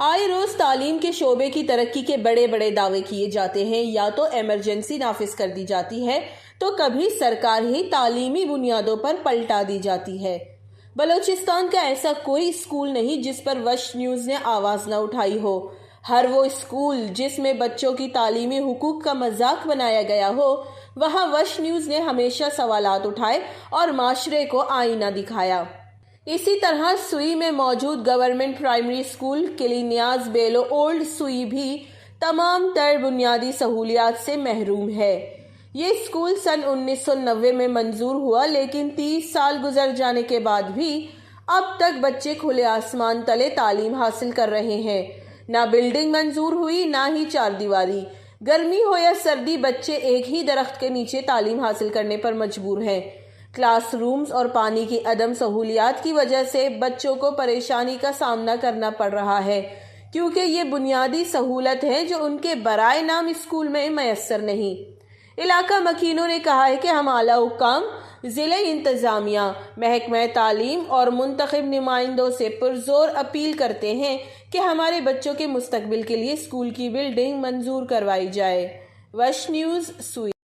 آئے روز تعلیم کے شعبے کی ترقی کے بڑے بڑے دعوے کیے جاتے ہیں، یا تو ایمرجنسی نافذ کر دی جاتی ہے تو کبھی سرکار ہی تعلیمی بنیادوں پر پلٹا دی جاتی ہے۔ بلوچستان کا ایسا کوئی اسکول نہیں جس پر وش نیوز نے آواز نہ اٹھائی ہو۔ ہر وہ اسکول جس میں بچوں کی تعلیمی حقوق کا مذاق بنایا گیا ہو، وہاں وش نیوز نے ہمیشہ سوالات اٹھائے اور معاشرے کو آئینہ دکھایا۔ اسی طرح سوئی میں موجود گورنمنٹ پرائمری اسکول قلی نیاز بیلو اولڈ سوئی بھی تمام تر بنیادی سہولیات سے محروم ہے۔ یہ اسکول سن 1990 میں منظور ہوا، لیکن 30 سال گزر جانے کے بعد بھی اب تک بچے کھلے آسمان تلے تعلیم حاصل کر رہے ہیں۔ نہ بلڈنگ منظور ہوئی، نہ ہی چار دیواری۔ گرمی ہو یا سردی، بچے ایک ہی درخت کے نیچے تعلیم حاصل کرنے پر مجبور ہیں۔ کلاس رومز اور پانی کی عدم سہولیات کی وجہ سے بچوں کو پریشانی کا سامنا کرنا پڑ رہا ہے، کیونکہ یہ بنیادی سہولت ہے جو ان کے برائے نام اسکول میں میسر نہیں۔ علاقہ مکینوں نے کہا ہے کہ ہم اعلیٰ حکام، ضلع انتظامیہ، محکمہ تعلیم اور منتخب نمائندوں سے پرزور اپیل کرتے ہیں کہ ہمارے بچوں کے مستقبل کے لیے اسکول کی بلڈنگ منظور کروائی جائے۔ وش نیوز، سوئی۔